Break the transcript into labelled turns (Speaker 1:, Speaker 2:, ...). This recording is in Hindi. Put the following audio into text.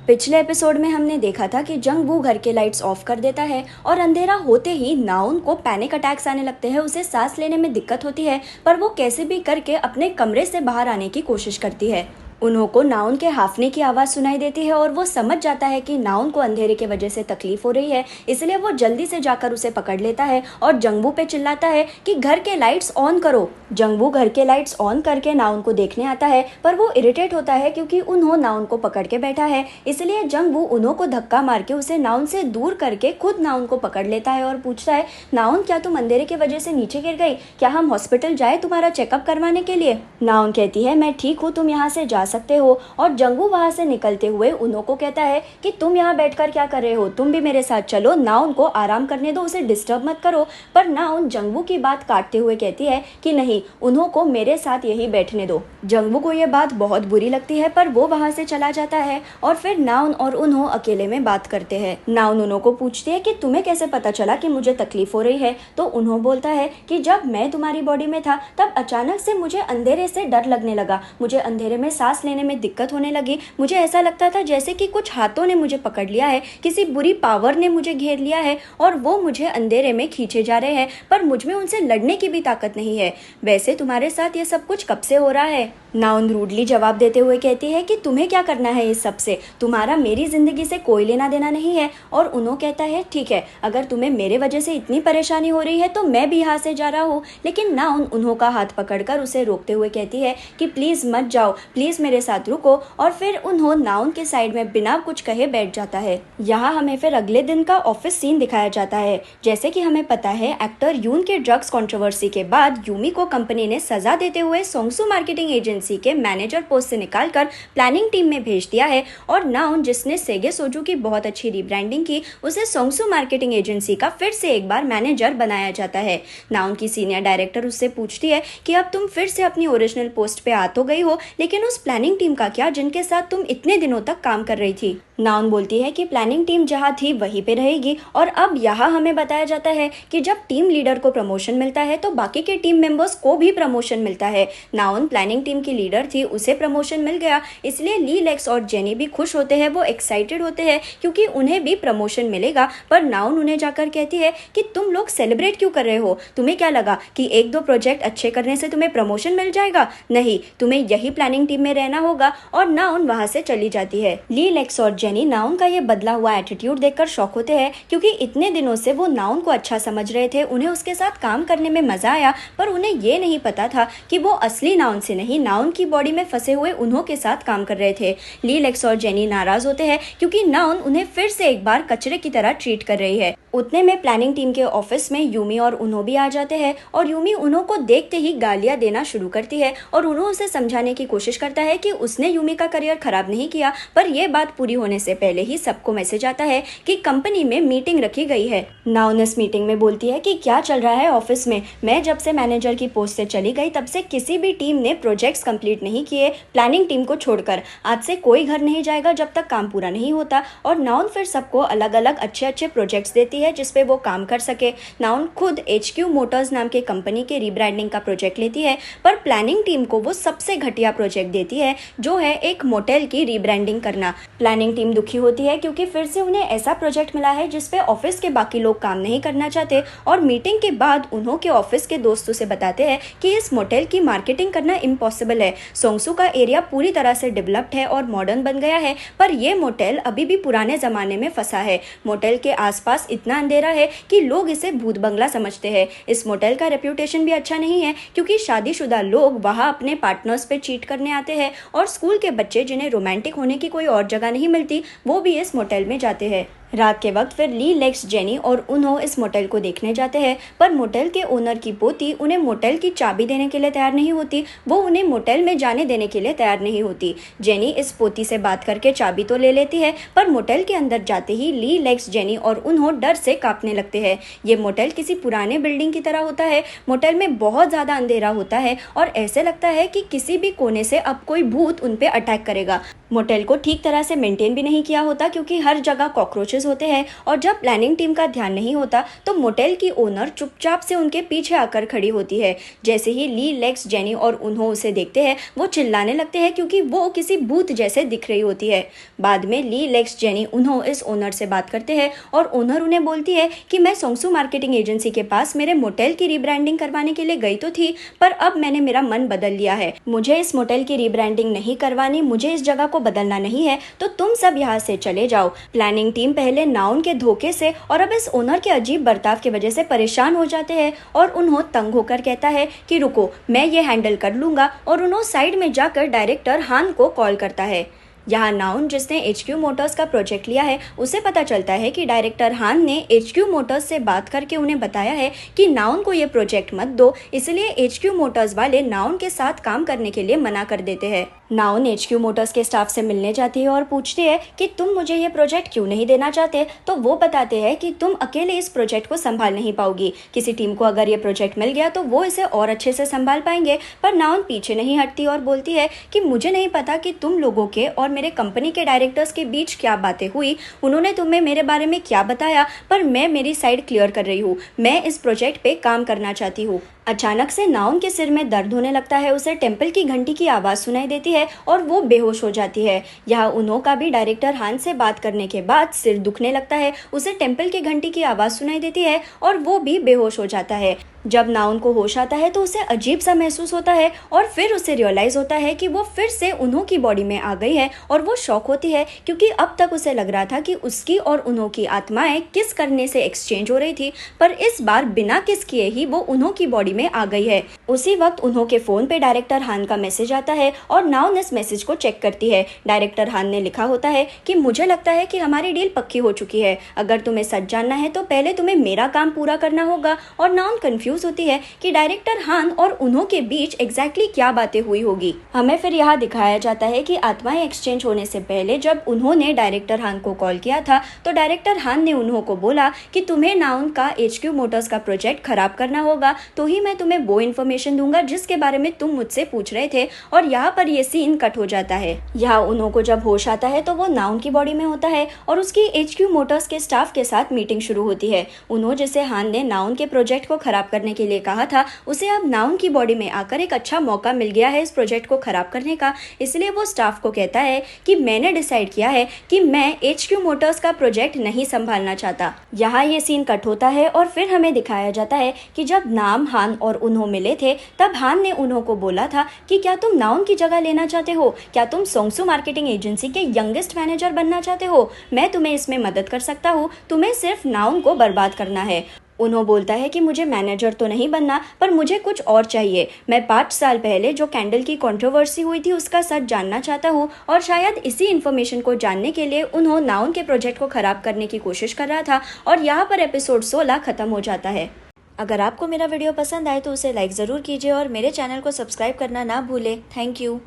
Speaker 1: पिछले एपिसोड में हमने देखा था कि जंगवू घर के लाइट्स ऑफ कर देता है और अंधेरा होते ही नाउन को पैनिक अटैक्स आने लगते हैं। उसे सांस लेने में दिक्कत होती है, पर वो कैसे भी करके अपने कमरे से बाहर आने की कोशिश करती है। उन्हों को नाउन के हाफने की आवाज़ सुनाई देती है और वो समझ जाता है कि नाउन को अंधेरे के वजह से तकलीफ हो रही है, इसलिए वो जल्दी से जाकर उसे पकड़ लेता है और जंगवू पे चिल्लाता है कि घर के लाइट्स ऑन करो। जंगवू घर के लाइट्स ऑन करके नाउन को देखने आता है, पर वो इरिटेट होता है क्योंकि उन्हों नाउन को पकड़ के बैठा है, इसलिए जंगवू उन्हों को धक्का मार के उसे नाउन से दूर करके खुद नाउन को पकड़ लेता है और पूछता है, नाउन क्या तुम अंधेरे की वजह से नीचे गिर गई? क्या हम हॉस्पिटल जाए तुम्हारा चेकअप करवाने के लिए? नाउन कहती है, मैं ठीक हूँ, तुम यहाँ से जा सकते हो। और जंगवू वहां से निकलते हुए उन्हों को कहता है कि तुम यहाँ बैठकर क्या कर रहे हो, तुम भी मेरे साथ चलो, नाउन को आराम करने दो, उसे डिस्टर्ब मत करो। पर नाउन जंगवू की बात काटते हुए कहती है कि नहीं, उन्हों को मेरे साथ यही बैठने दो। जंगवू को यह बात बहुत बुरी लगती है, पर वो वहां से चला जाता है और फिर नाउन और उन्हों अकेले में बात करते हैं। नाउन उन्हों को पूछती है कि तुम्हें कैसे पता चला कि मुझे तकलीफ हो रही है? तो उन्हों बोलता है कि जब मैं तुम्हारी बॉडी में था तब अचानक से मुझे अंधेरे से डर लगने लगा, मुझे अंधेरे में सांस लेने में दिक्कत होने लगी, मुझे ऐसा लगता था जैसे कि कुछ हाथों ने मुझे पकड़ लिया है, किसी बुरी पावर ने मुझे घेर लिया है और वो मुझे अंधेरे में खींचे जा रहे हैं, पर मुझ में उनसे लड़ने की भी ताकत नहीं है। वैसे तुम्हारे साथ ये सब कुछ कब से हो रहा है? नाउन रूडली जवाब देते हुए कहती है कि तुम्हें क्या करना है इस सब से, तुम्हारा मेरी जिंदगी से कोई लेना देना नहीं है। और उन्हों कहता है, ठीक है, अगर तुम्हें मेरे वजह से इतनी परेशानी हो रही है तो मैं भी यहाँ से जा रहा हूँ। लेकिन नाउन उन्हों का हाथ पकड़कर उसे रोकते हुए कहती है कि प्लीज मत जाओ, प्लीज मेरे साथ रुको। और फिर उन्हों नाउन के साइड में बिना कुछ कहे बैठ जाता है। यहाँ हमें फिर अगले दिन का ऑफिस सीन दिखाया जाता है। जैसे कि हमें पता है, एक्टर यून के ड्रग्स कंट्रोवर्सी के बाद यूमी को कंपनी ने सजा देते हुए सोंगसू मार्केटिंग एजेंसी के मैनेजर पोस्ट से निकालकर प्लानिंग टीम में भेज दिया है। और नाउन, जिसने सेगे सोजू की बहुत अच्छी रीब्रांडिंग की, उसे सोंगसू मार्केटिंग एजेंसी का फिर से एक बार मैनेजर बनाया जाता है। नाउन की सीनियर डायरेक्टर उससे पूछती है कि अब तुम फिर से अपनी ओरिजिनल पोस्ट पे आ तो गई हो, लेकिन उस प्लानिंग टीम का क्या जिनके साथ तुम इतने दिनों तक काम कर रही थी? नाउन बोलती है कि प्लानिंग टीम जहाँ थी वहीं पे रहेगी। और अब यहाँ हमें बताया जाता है कि जब टीम लीडर को प्रमोशन मिलता है तो बाकी के टीम मेंबर्स को भी प्रमोशन मिलता है। नाउन प्लानिंग टीम की लीडर थी, उसे प्रमोशन मिल गया, इसलिए ली लेक्स और जेनी भी खुश होते हैं, वो एक्साइटेड होते हैं क्योंकि उन्हें भी प्रमोशन मिलेगा। पर नाउन उन्हें जाकर कहती है कि तुम लोग सेलिब्रेट क्यों कर रहे हो? तुम्हें क्या लगा कि एक दो प्रोजेक्ट अच्छे करने से तुम्हें प्रमोशन मिल जाएगा? नहीं, तुम्हें यही प्लानिंग टीम में रहना होगा। और नाउन वहां से चली जाती है। ली लेक्स और जेनी नाउन का ये बदला हुआ एटीट्यूड देखकर शॉक होते हैं, क्योंकि इतने दिनों से वो नाउन को अच्छा समझ रहे थे, उन्हें उसके साथ काम करने में मजा आया, पर उन्हें ये नहीं पता था कि वो असली नाउन से नहीं, नाउन की बॉडी में फंसे हुए उन्हों के साथ काम कर रहे थे। ली लेक्स और जेनी नाराज होते हैं क्योंकि नाउन उन्हें फिर से एक बार कचरे की तरह ट्रीट कर रही है। उतने में प्लानिंग टीम के ऑफिस में यूमी और उन्हों भी आ जाते हैं और यूमी उन्हों को देखते ही गालियां देना शुरू करती है और उन्हों उसे समझाने की कोशिश करता है कि उसने यूमी का करियर खराब नहीं किया। पर यह बात पूरी होने से पहले ही सबको मैसेज आता है कि कंपनी में मीटिंग रखी गई है। नाउन इस मीटिंग में बोलती है कि क्या चल रहा है ऑफिस में, मैं जब से मैनेजर की पोस्ट से चली गई तब से किसी भी टीम ने प्रोजेक्ट्स कंप्लीट नहीं किए, प्लानिंग टीम को छोड़कर। आज से कोई घर नहीं जाएगा जब तक काम पूरा नहीं होता। और नाउन फिर सबको अलग अलग अच्छे अच्छे प्रोजेक्ट्स देती है जिसपे वो काम कर सके। नाउन खुद HQ मोटर्स नाम के कंपनी के रीब्रांडिंग का प्रोजेक्ट लेती है, पर प्लानिंग टीम को वो सबसे घटिया प्रोजेक्ट देती है, जो है एक मोटेल की रीब्रांडिंग करना। प्लानिंग टीम दुखी होती है क्योंकि फिर से उन्हें ऐसा प्रोजेक्ट मिला है जिसपे ऑफिस के बाकी लोग काम नहीं करना चाहते। और मीटिंग के बाद उन्हों के ऑफिस के दोस्तों से बताते हैं कि इस मोटेल की मार्केटिंग करना इम्पॉसिबल है। सोंगसू का एरिया पूरी तरह से डेवलप्ड है और मॉडर्न बन गया है, पर यह मोटेल अभी भी पुराने जमाने में फंसा है। मोटेल के आसपास इतना अंधेरा है कि लोग इसे भूत बंगला समझते हैं। इस मोटेल का रेप्यूटेशन भी अच्छा नहीं है क्योंकि शादीशुदा लोग वहां अपने पार्टनर्स पे चीट करने आते हैं और स्कूल के बच्चे जिन्हें रोमांटिक होने की कोई और जगह नहीं मिलती, वो भी इस मोटेल में जाते हैं। रात के वक्त फिर ली लेक्स, जेनी और उन्हों इस मोटेल को देखने जाते हैं, पर मोटेल के ओनर की पोती उन्हें मोटेल की चाबी देने के लिए तैयार नहीं होती, वो उन्हें मोटेल में जाने देने के लिए तैयार नहीं होती। जेनी इस पोती से बात करके चाबी तो ले लेती है, पर मोटेल के अंदर जाते ही ली लेक्स, जेनी और उन्हों डर से कांपने लगते हैं। ये मोटेल किसी पुराने बिल्डिंग की तरह होता है। मोटेल में बहुत ज़्यादा अंधेरा होता है और ऐसे लगता है कि किसी भी कोने से अब कोई भूत उन पे अटैक करेगा। मोटेल को ठीक तरह से मेंटेन भी नहीं किया होता क्योंकि हर जगह कॉकरोचेस लंचेस होते हैं और जब प्लानिंग टीम का ध्यान नहीं होता तो मोटेल की ओनर चुपचाप से उनके पीछे आकर खड़ी होती है। जैसे ही ली, लेक्स, जेनी और उन्हों उसे देखते हैं वो चिल्लाने लगते हैं क्योंकि वो किसी भूत जैसे दिख रही होती है। बाद में ली, लेक्स, जेनी उन्हों इस ओनर से बात करते हैं और ओनर उन्हें बोलती है कि मैं सोंगसू मार्केटिंग एजेंसी के पास मेरे मोटेल की रीब्रांडिंग करवाने के लिए गई तो थी, पर अब मैंने मेरा मन बदल लिया है। मुझे इस मोटेल की रीब्रांडिंग नहीं करवानी, मुझे इस जगह को बदलना नहीं है, तो तुम सब यहाँ से चले जाओ। प्लानिंग टीम पहले नाउन के धोखे से और अब इस ओनर के अजीब बर्ताव की वजह से परेशान हो जाते हैं और उन्हों तंग होकर कहता है कि रुको, मैं ये हैंडल कर लूंगा, और उन्हों साइड में जाकर डायरेक्टर हान को कॉल करता है। यहाँ नाउन, जिसने HQ मोटर्स का प्रोजेक्ट लिया है, उसे पता चलता है कि डायरेक्टर हान ने HQ मोटर्स से बात करके उन्हें बताया है कि नाउन को ये प्रोजेक्ट मत दो, इसलिए HQ मोटर्स वाले नाउन के साथ काम करने के लिए मना कर देते हैं। नाउन HQ मोटर्स के स्टाफ से मिलने जाती है और पूछती है कि तुम मुझे ये प्रोजेक्ट क्यों नहीं देना चाहते, तो वो बताते हैं कि तुम अकेले इस प्रोजेक्ट को संभाल नहीं पाओगी, किसी टीम को अगर ये प्रोजेक्ट मिल गया तो वो इसे और अच्छे से संभाल पाएंगे। पर नाउन पीछे नहीं हटती और बोलती है कि मुझे नहीं पता कि तुम लोगों के और मेरे कंपनी के डायरेक्टर्स के बीच क्या बातें हुई, उन्होंने तुम्हें मेरे बारे में क्या बताया, पर मैं मेरी साइड क्लियर कर रही हूँ, मैं इस प्रोजेक्ट पे काम करना चाहती हूँ। अचानक से नाउन के सिर में दर्द होने लगता है, उसे टेम्पल की घंटी की आवाज़ सुनाई देती है और वो बेहोश हो जाती है। यहाँ उन्हों का भी डायरेक्टर हान से बात करने के बाद सिर दुखने लगता है, उसे टेम्पल की घंटी की आवाज़ सुनाई देती है और वो भी बेहोश हो जाता है। जब नाउन को होश आता है तो उसे अजीब सा महसूस होता है और फिर उसे रियलाइज होता है कि वो फिर से उन्हों की बॉडी में आ गई है और वो शॉक होती है क्योंकि अब तक उसे लग रहा था कि उसकी और उन्हों की आत्माएं किस करने से एक्सचेंज हो रही थी, पर इस बार बिना किस किए ही वो उन्हों की बॉडी में आ गई है। उसी वक्त उन्हों के फोन पे डायरेक्टर हान का मैसेज आता है और नाउन इस मैसेज को चेक करती है। डायरेक्टर हान ने लिखा होता है कि मुझे लगता है कि हमारी डील पक्की हो चुकी है, अगर तुम्हें सच जानना है तो पहले तुम्हें मेरा काम पूरा करना होगा। और नाउन कंफ्यूज होती है कि डायरेक्टर हान और उन्हों के बीच एग्जैक्टली क्या बातें हुई होगी। हमें फिर यहाँ दिखाया जाता है कि आत्माएं एक्सचेंज होने से पहले जब उन्होंने डायरेक्टर हान को कॉल किया था तो डायरेक्टर हान ने उन्हों को बोला कि तुम्हें नाउन का HQ मोटर्स का प्रोजेक्ट खराब करना होगा, तो ही मैं तुम्हें वो इन्फॉर्मेशन दूंगा जिसके बारे में तुम मुझसे पूछ रहे थे। और यहाँ पर ये सीन कट हो जाता है। यहाँ उन्हों को जब होश आता है तो वो नाउन की बॉडी में होता है और उसकी HQ मोटर्स के स्टाफ के साथ मीटिंग शुरू होती है। उन्हों, जिसे हान ने नाउन के प्रोजेक्ट को खराब करने के लिए कहा था, उसे अब नाउन की बॉडी में आकर एक अच्छा मौका मिल गया है इस प्रोजेक्ट को खराब करने का, इसलिए वो स्टाफ को कहता है कि मैंने डिसाइड किया है कि मैं HQ मोटर्स का प्रोजेक्ट नहीं संभालना चाहता। यहाँ ये सीन कट होता है और फिर हमें दिखाया जाता है कि जब नाम, हान और उन्हों मिले थे तब हान ने उन्हों को बोला था कि क्या तुम नाउन की जगह लेना चाहते हो, क्या तुम सोंगसू मार्केटिंग एजेंसी के यंगेस्ट मैनेजर बनना चाहते हो, मैं तुम्हें इसमें मदद कर सकता हूँ, तुम्हें सिर्फ नाउन को बर्बाद करना है। उन्हों बोलता है कि मुझे मैनेजर तो नहीं बनना, पर मुझे कुछ और चाहिए, मैं 5 साल पहले जो कैंडल की कंट्रोवर्सी हुई थी उसका सच जानना चाहता हूँ, और शायद इसी इन्फॉर्मेशन को जानने के लिए उन्हों नाउन के प्रोजेक्ट को खराब करने की कोशिश कर रहा था। और यहाँ पर एपिसोड 16 खत्म हो जाता है। अगर आपको मेरा वीडियो पसंद आए तो उसे लाइक ज़रूर कीजिए और मेरे चैनल को सब्सक्राइब करना ना भूलें। Thank you.